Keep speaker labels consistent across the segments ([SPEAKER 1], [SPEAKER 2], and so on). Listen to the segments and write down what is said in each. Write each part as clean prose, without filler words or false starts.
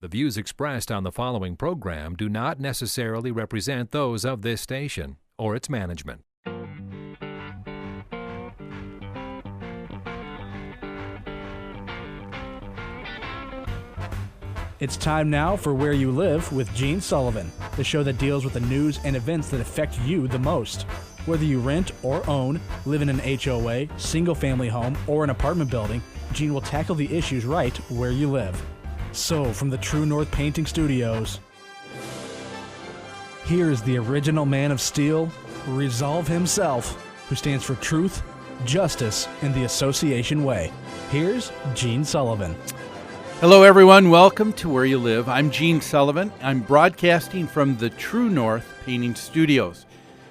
[SPEAKER 1] The views expressed on the following program do not necessarily represent those of this station or its management.
[SPEAKER 2] It's time now for Where You Live with Gene Sullivan, the show that deals with the news and events that affect you the most. Whether you rent or own, live in an HOA, single-family home, or an apartment building, Gene will tackle the issues right where you live. So, from the True North Painting Studios, here is the original man of steel, Resolve himself, who stands for truth, justice, and the association way. Here's Gene Sullivan.
[SPEAKER 3] Hello, everyone. Welcome to Where You Live. I'm Gene Sullivan. I'm broadcasting from the True North Painting Studios.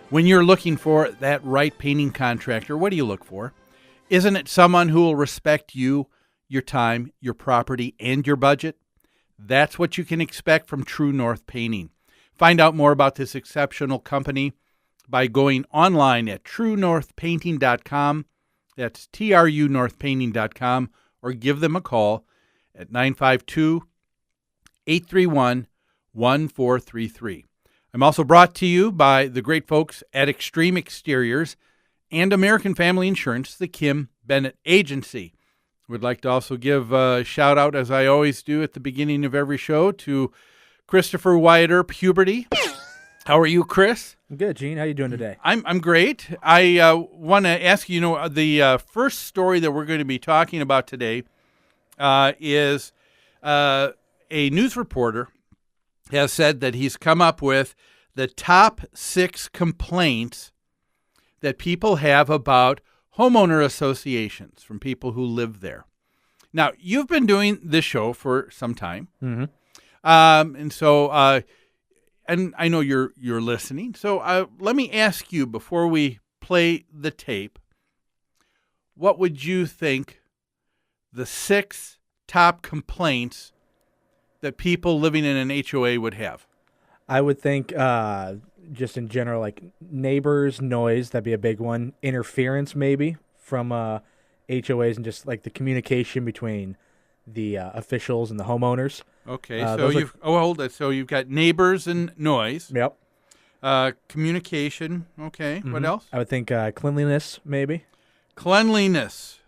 [SPEAKER 3] When you're looking for that right painting contractor, what do you look for? Isn't it someone who will respect you, your time, your property, and your budget? That's what you can expect from True North Painting. Find out more about this exceptional company by going online at truenorthpainting.com. That's trunorthpainting.com, or give them a call at 952-831-1433. I'm also brought to you by the great folks at Extreme Exteriors and American Family Insurance, the Kim Bennett Agency. Would like to also give a shout out, as I always do at the beginning of every show, to Christopher Wyatt Puberty. How are you, Chris?
[SPEAKER 2] I'm good, Gene. How are you doing today?
[SPEAKER 3] I'm great. I want to ask you, the first story that we're going to be talking about today is a news reporter has said that he's come up with the top 6 complaints that people have about homeowner associations from people who live there. Now, you've been doing this show for some time, and I know you're listening. So let me ask you, before we play the tape, what would you think the 6 top complaints that people living in an HOA would have?
[SPEAKER 2] I would think just in general, like neighbors, noise, that'd be a big one. Interference, maybe, from HOAs, and just like the communication between the officials and the homeowners.
[SPEAKER 3] Okay, hold it. So you've got neighbors and noise.
[SPEAKER 2] Yep.
[SPEAKER 3] Communication. Okay. Mm-hmm. What else?
[SPEAKER 2] I would think cleanliness, maybe.
[SPEAKER 3] Cleanliness.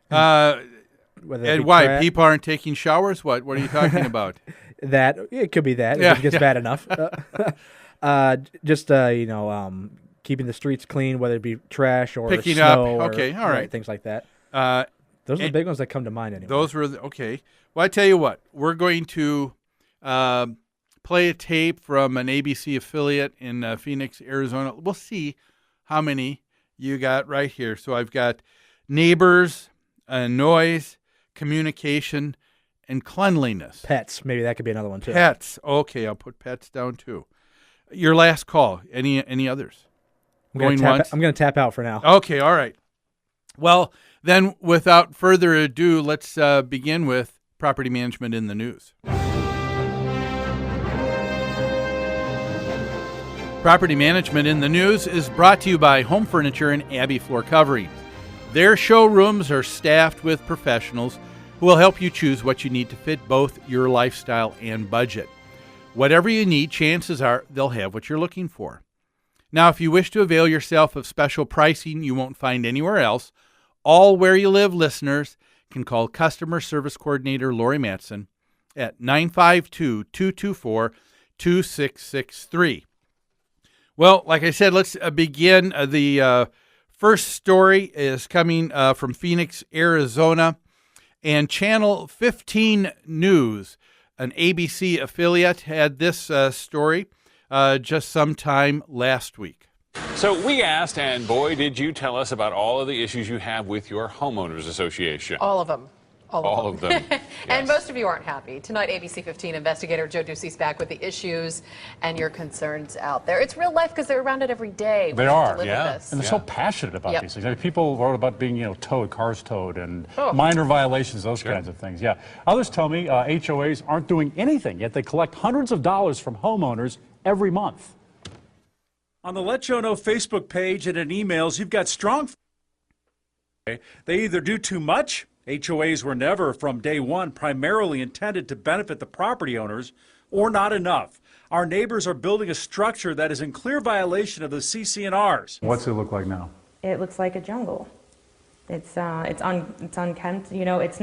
[SPEAKER 2] And
[SPEAKER 3] why? People aren't taking showers? What are you talking about?
[SPEAKER 2] That it could be that.
[SPEAKER 3] Yeah,
[SPEAKER 2] if it gets bad enough. Keeping the streets clean, whether it be trash or
[SPEAKER 3] picking
[SPEAKER 2] snow
[SPEAKER 3] up. Okay, all right.
[SPEAKER 2] Things like that. Those are the big ones that come to mind anyway.
[SPEAKER 3] Those were okay. Well, I tell you what, we're going to play a tape from an ABC affiliate in Phoenix, Arizona. We'll see how many you got right here. So I've got neighbors, noise, communication, and cleanliness.
[SPEAKER 2] Pets, maybe that could be another one too.
[SPEAKER 3] Pets. Okay, I'll put pets down too. Your last call. Any others?
[SPEAKER 2] I'm going to tap out for now.
[SPEAKER 3] Okay, all right. Well, then, without further ado, let's begin with property management in the news. Property management in the news is brought to you by Home Furniture and Abbey Floor Coverings. Their showrooms are staffed with professionals who will help you choose what you need to fit both your lifestyle and budget. Whatever you need, chances are they'll have what you're looking for. Now, if you wish to avail yourself of special pricing you won't find anywhere else, all Where You Live listeners can call Customer Service Coordinator Lori Matson at 952-224-2663. Well, like I said, let's begin. The first story is coming from Phoenix, Arizona, and Channel 15 News, an ABC affiliate, had this story just sometime last week.
[SPEAKER 4] So we asked, and boy, did you tell us about all of the issues you have with your homeowners association.
[SPEAKER 5] All of them.
[SPEAKER 4] All of them. Yes.
[SPEAKER 5] And most of you aren't happy. Tonight, ABC 15 investigator Joe Ducey's back with the issues and your concerns out there. It's real life because they're around it every day.
[SPEAKER 6] They are,
[SPEAKER 4] yeah.
[SPEAKER 6] And they're so passionate about these things. I mean, people wrote about being, towed, cars towed, and
[SPEAKER 5] Oh.
[SPEAKER 6] minor violations, those kinds of things. Yeah. Others tell me HOAs aren't doing anything, yet they collect hundreds of dollars from homeowners every month.
[SPEAKER 7] On the Let Joe Know Facebook page and in emails, you've got strong. They either do too much HOAs were never, from day one, primarily intended to benefit the property owners, or not enough. Our neighbors are building a structure that is in clear violation of the CC&Rs.
[SPEAKER 6] What's it look like now?
[SPEAKER 8] It looks like a jungle. It's unkempt. You know, it's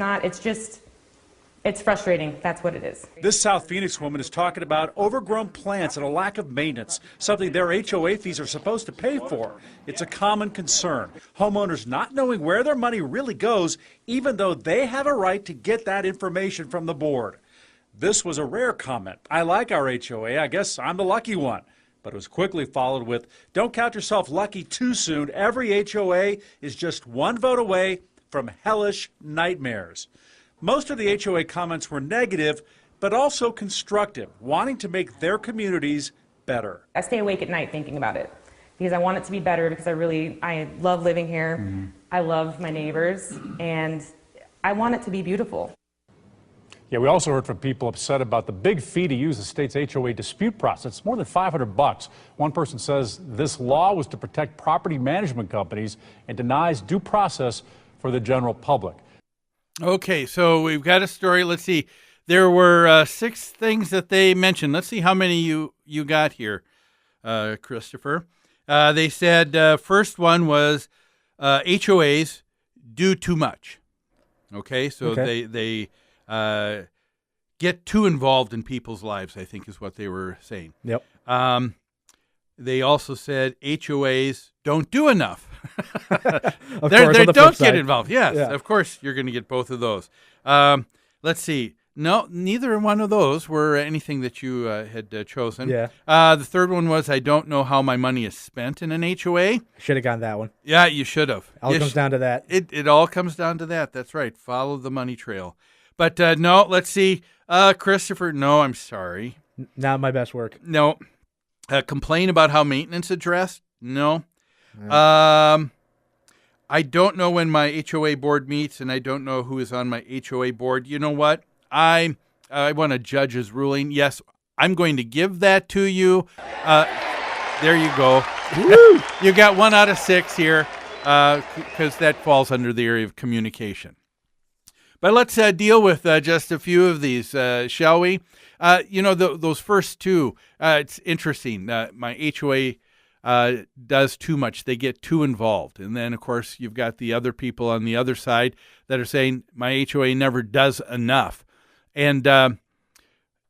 [SPEAKER 8] frustrating. That's what it is.
[SPEAKER 7] This South Phoenix woman is talking about overgrown plants and a lack of maintenance, something their HOA fees are supposed to pay for. It's a common concern. Homeowners not knowing where their money really goes, even though they have a right to get that information from the board. This was a rare comment. I like our HOA. I guess I'm the lucky one. But it was quickly followed with, don't count yourself lucky too soon. Every HOA is just one vote away from hellish nightmares. Most of the HOA comments were negative, but also constructive, wanting to make their communities better.
[SPEAKER 8] I stay awake at night thinking about it because I want it to be better, because I love living here. Mm-hmm. I love my neighbors, and I want it to be beautiful.
[SPEAKER 6] Yeah, we also heard from people upset about the big fee to use the state's HOA dispute process. It's more than $500. One person says this law was to protect property management companies and denies due process for the general public.
[SPEAKER 3] Okay, so we've got a story. Let's see. There were 6 things that they mentioned. Let's see how many you got here, Christopher. They said first one was HOAs do too much. Okay, so they get too involved in people's lives, I think is what they were saying.
[SPEAKER 2] Yep.
[SPEAKER 3] They also said HOAs don't do enough.
[SPEAKER 2] They
[SPEAKER 3] don't get involved. Yes, yeah. Of course you're going to get both of those. Let's see. No, neither one of those were anything that you had chosen.
[SPEAKER 2] Yeah.
[SPEAKER 3] The third one was, I don't know how my money is spent in an HOA.
[SPEAKER 2] Should have gotten that one.
[SPEAKER 3] Yeah, you should have.
[SPEAKER 2] All comes down to that.
[SPEAKER 3] It all comes down to that. That's right. Follow the money trail. But no, let's see. Christopher, no, I'm sorry.
[SPEAKER 2] Not my best work.
[SPEAKER 3] No. Complain about how maintenance addressed? No. I don't know when my HOA board meets, and I don't know who is on my HOA board. You know what? I want to judge his ruling. Yes, I'm going to give that to you. There you go. You got 1 out of 6 here, because that falls under the area of communication. But let's deal with just a few of these, shall we? Those first 2, it's interesting. My HOA does too much. They get too involved. And then, of course, you've got the other people on the other side that are saying my HOA never does enough. And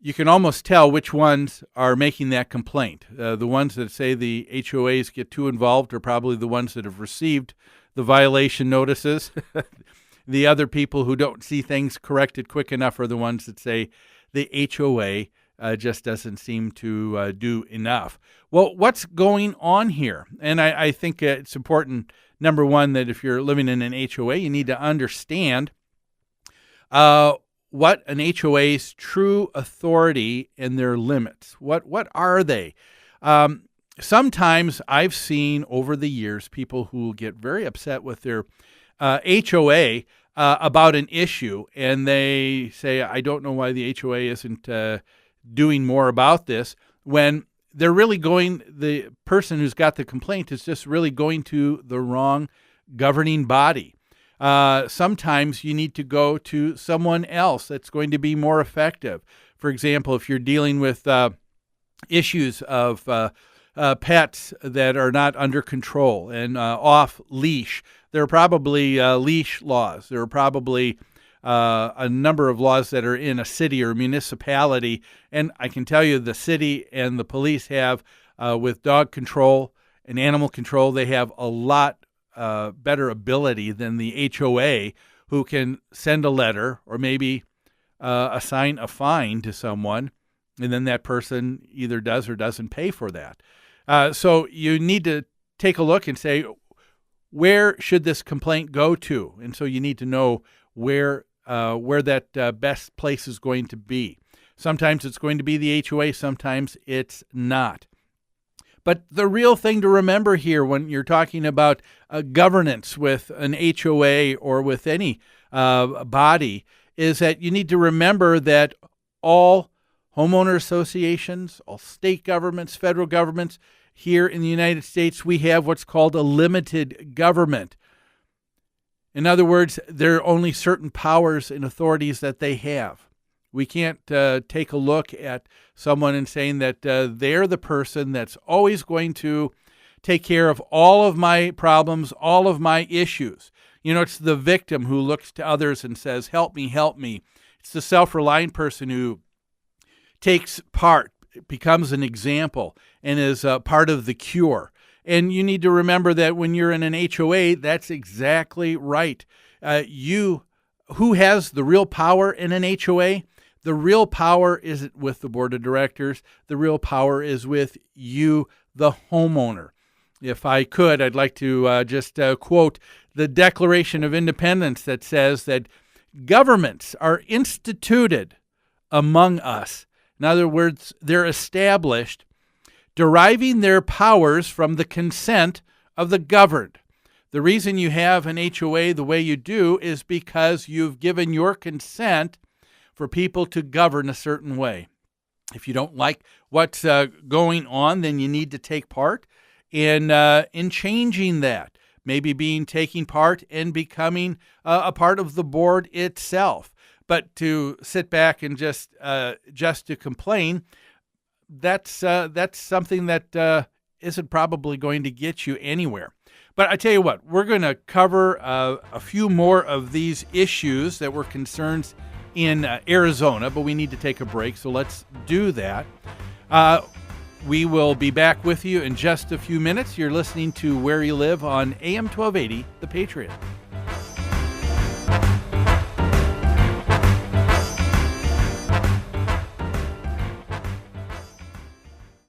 [SPEAKER 3] you can almost tell which ones are making that complaint. The ones that say the HOAs get too involved are probably the ones that have received the violation notices. The other people who don't see things corrected quick enough are the ones that say the HOA just doesn't seem to do enough. Well, what's going on here? And I think it's important, number one, that if you're living in an HOA, you need to understand what an HOA's true authority and their limits. What are they? Sometimes I've seen over the years people who get very upset with their HOA about an issue, and they say, I don't know why the HOA isn't doing more about this, when they're really the person who's got the complaint is just really going to the wrong governing body. Sometimes you need to go to someone else that's going to be more effective. For example, if you're dealing with issues of pets that are not under control and off leash, there are probably leash laws. There are probably a number of laws that are in a city or municipality. And I can tell you the city and the police have, with dog control and animal control, they have a lot better ability than the HOA, who can send a letter or maybe assign a fine to someone, and then that person either does or doesn't pay for that. So you need to take a look and say, where should this complaint go to? And so you need to know where that best place is going to be. Sometimes it's going to be the HOA, sometimes it's not. But the real thing to remember here when you're talking about governance with an HOA or with any body is that you need to remember that all homeowner associations, all state governments, federal governments, here in the United States, we have what's called a limited government. In other words, there are only certain powers and authorities that they have. We can't take a look at someone and saying that they're the person that's always going to take care of all of my problems, all of my issues. It's the victim who looks to others and says, help me, help me. It's the self-reliant person who takes part, becomes an example, and is part of the cure. And you need to remember that when you're in an HOA, that's exactly right. Who has the real power in an HOA? The real power isn't with the board of directors. The real power is with you, the homeowner. If I could, I'd like to just quote the Declaration of Independence that says that governments are instituted among us. In other words, they're established, deriving their powers from the consent of the governed. The reason you have an HOA the way you do is because you've given your consent for people to govern a certain way. If you don't like what's going on, then you need to take part in changing that. Maybe taking part and becoming a part of the board itself. But to sit back and just to complain, that's something that isn't probably going to get you anywhere. But I tell you what, we're going to cover a few more of these issues that were concerns in Arizona, but we need to take a break, so let's do that. We will be back with you in just a few minutes. You're listening to Where You Live on AM 1280, The Patriot.